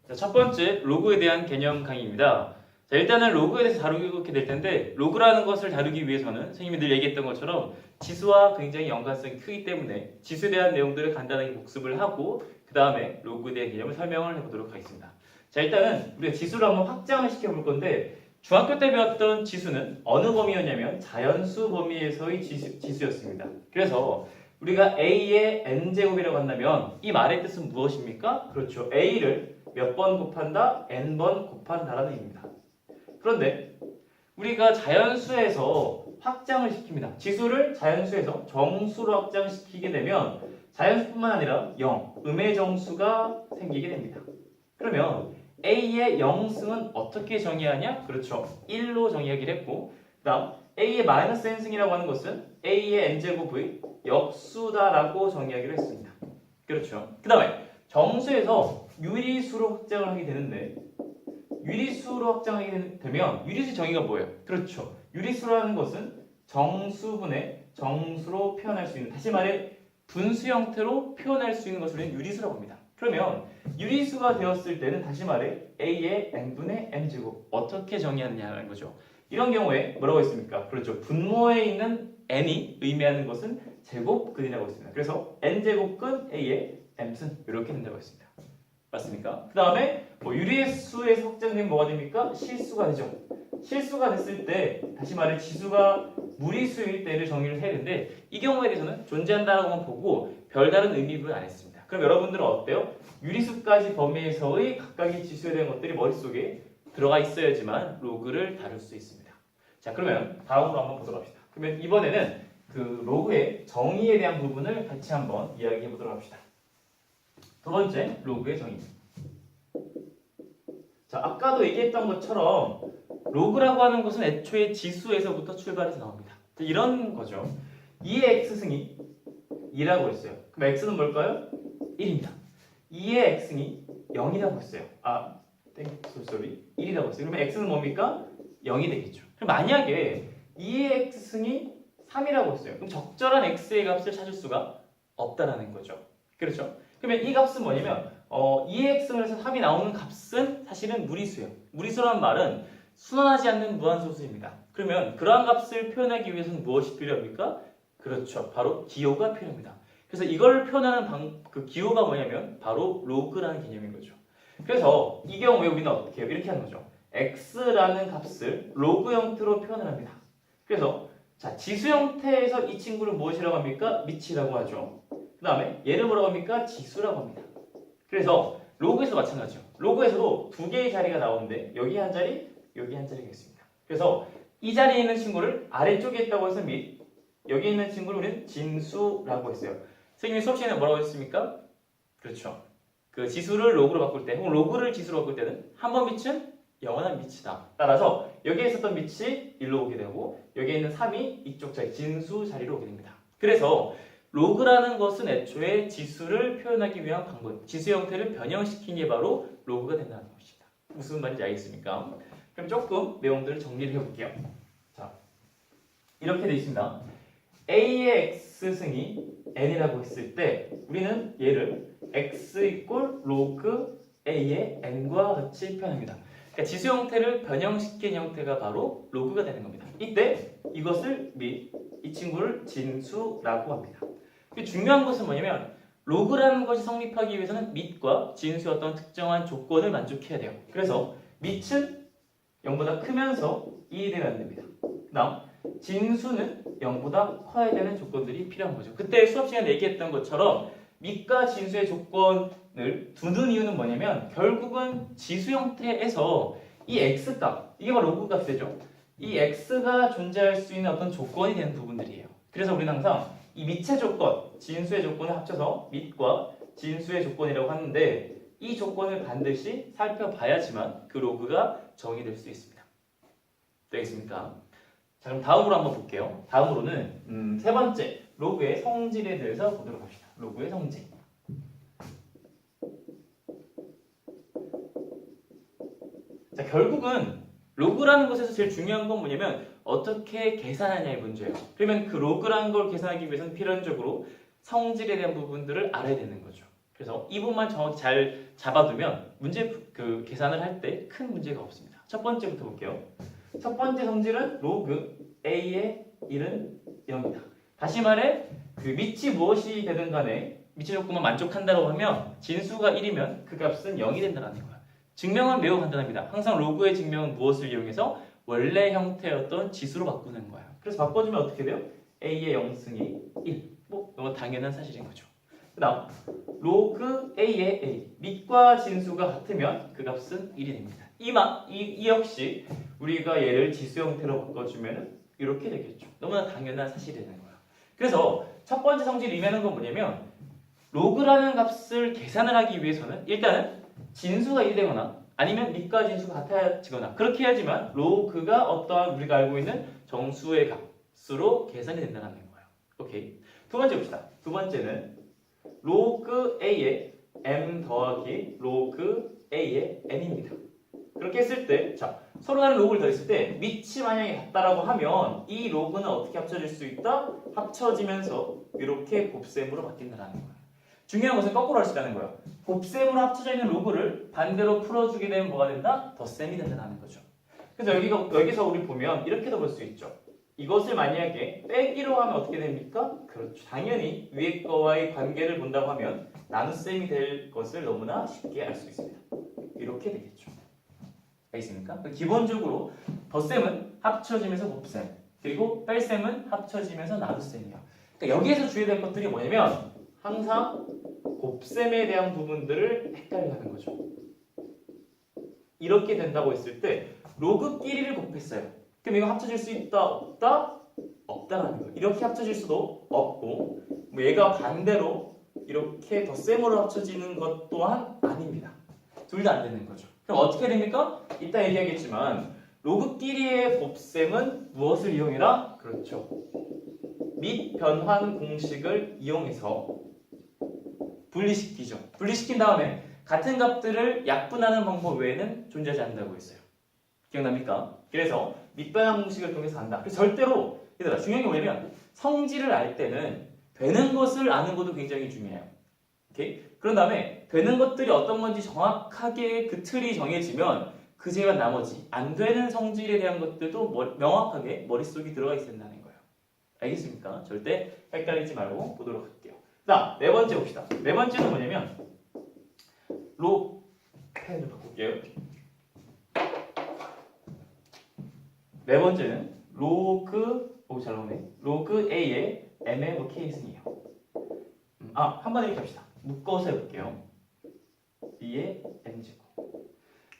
자, 첫 번째 로그에 대한 개념 강의입니다. 자, 일단은 로그에 대해서 다루게 될 텐데 로그라는 것을 다루기 위해서는 선생님이 늘 얘기했던 것처럼 지수와 굉장히 연관성이 크기 때문에 지수에 대한 내용들을 간단하게 복습을 하고 그 다음에 로그에 대한 개념을 설명을 해보도록 하겠습니다. 자, 일단은 우리가 지수를 한번 확장을 시켜볼 건데 중학교 때 배웠던 지수는 어느 범위였냐면 자연수 범위에서의 지수였습니다. 그래서 우리가 A의 n제곱이라고 한다면 이 말의 뜻은 무엇입니까? 그렇죠. A를 몇 번 곱한다? n번 곱한다라는 얘기입니다. 그런데 우리가 자연수에서 확장을 시킵니다. 지수를 자연수에서 정수로 확장시키게 되면 자연수뿐만 아니라 0, 음의 정수가 생기게 됩니다. 그러면 A의 0승은 어떻게 정의하냐? 그렇죠. 1로 정의하기로 했고 그 다음 A의 마이너스 n승이라고 하는 것은 A의 n제곱의 역수다라고 정의하기로 했습니다. 그렇죠. 그 다음에 정수에서 유리수로 확장을 하게 되는데 유리수로 확장하게 되면 유리수 정의가 뭐예요? 그렇죠. 유리수라는 것은 정수분의 정수로 표현할 수 있는 다시 말해 분수 형태로 표현할 수 있는 것을 우리는 유리수라고 합니다. 그러면 유리수가 되었을 때는 다시 말해 A의 n분의 m제곱 어떻게 정의하느냐는 거죠. 이런 경우에 뭐라고 했습니까? 그렇죠. 분모에 있는 n이 의미하는 것은 제곱근이라고 했습니다. 그래서 n제곱근 A의 m승 이렇게 된다고 했습니다. 맞습니까? 그 다음에 유리의 수의 확장되면 뭐가 됩니까? 실수가 되죠. 실수가 됐을 때 다시 말해 지수가 무리수일 때를 정의를 해야 되는데 이 경우에 대해서는 존재한다라고만 보고 별다른 의미부여를 안 했습니다. 그럼 여러분들은 어때요? 유리수까지 범위에서의 각각의 지수에 대한 것들이 머릿속에 들어가 있어야지만 로그를 다룰 수 있습니다. 자, 그러면 다음으로 한번 보도록 합시다. 그러면 이번에는 그 로그의 정의에 대한 부분을 같이 한번 이야기해 보도록 합시다. 두 번째, 로그의 정의. 자, 아까도 얘기했던 것처럼 로그라고 하는 것은 애초에 지수에서부터 출발해서 나옵니다. 이런 거죠. 2의 x승이 2라고 했어요. 그럼 x는 뭘까요? 1입니다. 2의 x승이 0이라고 했어요. 쏘리 1이라고 했어요. 그러면 x는 뭡니까? 0이 되겠죠. 그럼 만약에 2의 x승이 3이라고 했어요. 그럼 적절한 x의 값을 찾을 수가 없다라는 거죠. 그렇죠? 그러면 이 값은 뭐냐면 2x를 해서 3이 나오는 값은 사실은 무리수예요. 무리수라는 말은 순환하지 않는 무한소수입니다. 그러면 그러한 값을 표현하기 위해서는 무엇이 필요합니까? 그렇죠. 바로 기호가 필요합니다. 그래서 이걸 표현하는 그 기호가 뭐냐면 바로 로그라는 개념인 거죠. 그래서 이 경우에 우리는 어떻게 해요? 이렇게 하는 거죠. x라는 값을 로그 형태로 표현을 합니다. 그래서 자, 지수 형태에서 이 친구를 무엇이라고 합니까? 미치라고 하죠. 그 다음에 얘를 뭐라고 합니까? 지수라고 합니다. 그래서 로그에서 마찬가지죠. 로그에서도 두 개의 자리가 나오는데 여기 한 자리, 여기 한 자리가 있습니다. 그래서 이 자리에 있는 친구를 아래쪽에 있다고 해서 및 여기 있는 친구를 우리는 진수라고 했어요. 선생님이 수업 시간에 뭐라고 했습니까? 그렇죠. 그 지수를 로그로 바꿀 때 혹은 로그를 지수로 바꿀 때는 한 번 밑은 영원한 밑이다. 따라서 여기에 있었던 밑이 1로 오게 되고 여기에 있는 3이 이쪽 자리 진수 자리로 오게 됩니다. 그래서 로그라는 것은 애초에 지수를 표현하기 위한 방법, 지수 형태를 변형시킨 게 바로 로그가 된다는 것입니다. 무슨 말인지 알겠습니까? 그럼 조금 내용들을 정리를 해볼게요. 자, 이렇게 되어 있습니다. A의 x승이 n이라고 했을 때 우리는 얘를 x 이꼴 로그 A의 n과 같이 표현합니다. 그러니까 지수 형태를 변형시킨 형태가 바로 로그가 되는 겁니다. 이때 이것을 및 이 친구를 진수라고 합니다. 중요한 것은 뭐냐면 로그라는 것이 성립하기 위해서는 밑과 진수의 어떤 특정한 조건을 만족해야 돼요. 그래서 밑은 0보다 크면서 2이 되면 안 됩니다. 그 다음 진수는 0보다 커야 되는 조건들이 필요한 거죠. 그때 수업 시간에 얘기했던 것처럼 밑과 진수의 조건을 두는 이유는 뭐냐면 결국은 지수 형태에서 이 x값, 이게 바로 로그 값이 되죠. 이 x가 존재할 수 있는 어떤 조건이 되는 부분들이에요. 그래서 우리는 항상 이 밑의 조건, 진수의 조건을 합쳐서 밑과 진수의 조건이라고 하는데 이 조건을 반드시 살펴봐야지만 그 로그가 정의될 수 있습니다. 되겠습니까? 자, 그럼 다음으로 한번 볼게요. 다음으로는 세 번째, 로그의 성질에 대해서 보도록 합시다. 로그의 성질. 자, 결국은 로그라는 것에서 제일 중요한 건 뭐냐면 어떻게 계산하냐의 문제예요. 그러면 그 로그라는 걸 계산하기 위해서는 필연적으로 성질에 대한 부분들을 알아야 되는 거죠. 그래서 이 부분만 정확히 잘 잡아두면 문제 그 계산을 할 때 큰 문제가 없습니다. 첫 번째부터 볼게요. 첫 번째 성질은 로그 a의 1은 0이다. 다시 말해 그 밑이 무엇이 되든 간에 밑의 조건만 만족한다고 하면 진수가 1이면 그 값은 0이 된다는 거야. 증명은 매우 간단합니다. 항상 로그의 증명은 무엇을 이용해서 원래 형태였던 지수로 바꾸는 거야. 그래서 바꿔주면 어떻게 돼요? a의 0승이 1. 뭐 이건 당연한 사실인 거죠. 그 다음 로그 a의 a 밑과 진수가 같으면 그 값은 1이 됩니다. 이 역시 우리가 얘를 지수 형태로 바꿔주면 이렇게 되겠죠. 너무나 당연한 사실이 되는 거야. 그래서 첫 번째 성질을 의미하는 건 뭐냐면 로그라는 값을 계산을 하기 위해서는 일단은 진수가 1이 되거나 아니면 밑과 진수가 같아지거나 그렇게 해야지만 로그가 어떠한 우리가 알고 있는 정수의 값으로 계산이 된다는 거예요. 오케이. 두 번째 봅시다. 두 번째는 로그 a의 m 더하기 로그 a의 n입니다. 그렇게 했을 때, 자, 서로 다른 로그를 더했을 때 밑이 만약에 같다라고 하면 이 로그는 어떻게 합쳐질 수 있다? 합쳐지면서 이렇게 곱셈으로 바뀐다는 거예요. 중요한 것은 거꾸로 할 수 있다는 거예요. 곱셈으로 합쳐져 있는 로그를 반대로 풀어주게 되면 뭐가 된다? 덧셈이 된다는 거죠. 그래서 여기서 우리 보면 이렇게도 볼 수 있죠. 이것을 만약에 빼기로 하면 어떻게 됩니까? 그렇죠. 당연히 위에 거와의 관계를 본다고 하면 나눗셈이 될 것을 너무나 쉽게 알 수 있습니다. 이렇게 되겠죠. 알겠습니까? 기본적으로 덧셈은 합쳐지면서 곱셈, 그리고 뺄셈은 합쳐지면서 나눗셈이에요. 그러니까 여기에서 주의될 것들이 뭐냐면 항상 곱셈에 대한 부분들을 헷갈려 하는 거죠. 이렇게 된다고 했을 때 로그끼리를 곱했어요. 그럼 이거 합쳐질 수 있다, 없다? 없다라는 거예요. 이렇게 합쳐질 수도 없고 뭐 얘가 반대로 이렇게 덧셈으로 합쳐지는 것 또한 아닙니다. 둘 다 안 되는 거죠. 그럼 어떻게 됩니까? 이따 얘기하겠지만 로그끼리의 곱셈은 무엇을 이용해라? 그렇죠. 밑 변환 공식을 이용해서 분리시키죠. 분리시킨 다음에 같은 값들을 약분하는 방법 외에는 존재하지 않는다고 했어요. 기억납니까? 그래서 밑변환 공식을 통해서 한다. 그래서 절대로 얘들아 중요한 게 뭐냐면 성질을 알 때는 되는 것을 아는 것도 굉장히 중요해요. 오케이? 그런 다음에 되는 것들이 어떤 건지 정확하게 그 틀이 정해지면 그 제외한 나머지 안 되는 성질에 대한 것들도 명확하게 머릿속에 들어가 있어야 된다는 거예요. 알겠습니까? 절대 헷갈리지 말고 보도록 할게요. 자, 네 번째 봅시다. 네 번째는 뭐냐면 펜을 바꿀게요. 네 번째는 잘 나오네. 로그 a의 m의 k승이에요. 한 번 이렇게 합시다. 묶어서 해볼게요. b의 m제곱.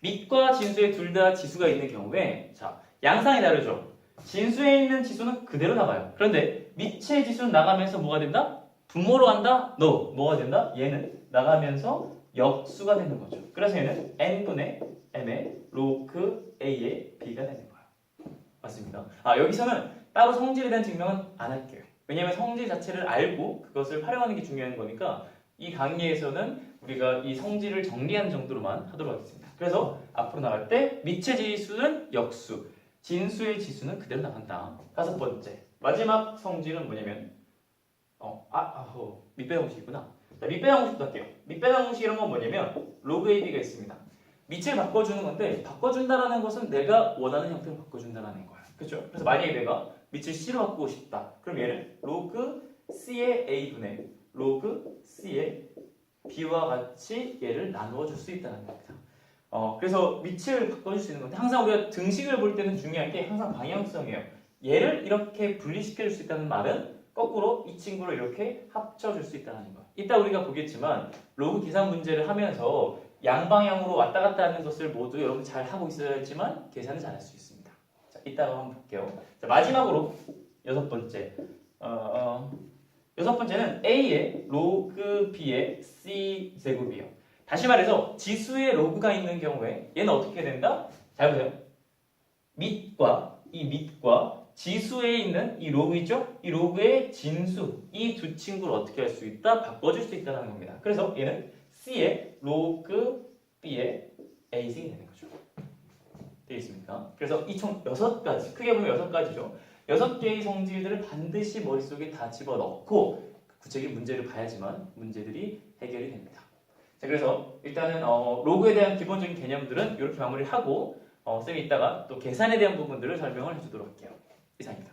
밑과 진수에 둘 다 지수가 있는 경우에 자 양상이 다르죠. 진수에 있는 지수는 그대로 나가요. 그런데 밑의 지수는 나가면서 뭐가 된다? 분모로 간다? No. 뭐가 된다? 얘는 나가면서 역수가 되는 거죠. 그래서 얘는 n분의 m의 로그 a의 b가 되는 거예요. 맞습니까? 여기서는 따로 성질에 대한 증명은 안 할게요. 왜냐하면 성질 자체를 알고 그것을 활용하는 게 중요한 거니까 이 강의에서는 우리가 이 성질을 정리하는 정도로만 하도록 하겠습니다. 그래서 앞으로 나갈 때 밑의 지수는 역수, 진수의 지수는 그대로 나간다. 다섯 번째, 마지막 성질은 뭐냐면 밑배당 공식이구나. 자, 밑배당 공식도 할게요. 밑배당 공식이란 건 뭐냐면 로그 AB가 있습니다. 밑을 바꿔주는 건데 바꿔준다라는 것은 내가 원하는 형태로 바꿔준다는 거야. 그렇죠? 그래서 만약에 내가 밑을 C로 바꾸고 싶다. 그럼 얘를 로그 C의 A분의 로그 C의 B와 같이 얘를 나누어 줄 수 있다는 겁니다. 그래서 밑을 바꿔줄 수 있는 건데 항상 우리가 등식을 볼 때는 중요한 게 항상 방향성이에요. 얘를 이렇게 분리시켜 줄 수 있다는 말은 거꾸로 이 친구를 이렇게 합쳐줄 수 있다는 거예요. 이따 우리가 보겠지만 로그 계산 문제를 하면서 양방향으로 왔다 갔다 하는 것을 모두 여러분 잘 하고 있어야지만 계산을 잘 할 수 있습니다. 자, 이따가 한번 볼게요. 자, 마지막으로 여섯 번째. 여섯 번째는 A의 로그 B의 C 제곱이에요. 다시 말해서 지수에 로그가 있는 경우에 얘는 어떻게 된다? 잘 보세요. 밑과 지수에 있는 이 로그 있죠? 이 로그의 진수, 이 두 친구를 어떻게 할 수 있다? 바꿔줄 수 있다는 겁니다. 그래서 얘는 C의 로그 B의 A승이 되는 거죠. 되겠습니까? 그래서 이 총 6가지, 크게 보면 6가지죠. 6개의 성질들을 반드시 머릿속에 다 집어넣고 구체적인 문제를 봐야지만 문제들이 해결이 됩니다. 자, 그래서 일단은 로그에 대한 기본적인 개념들은 이렇게 마무리하고 쌤이 이따가 또 계산에 대한 부분들을 설명을 해주도록 할게요. 이상입니다.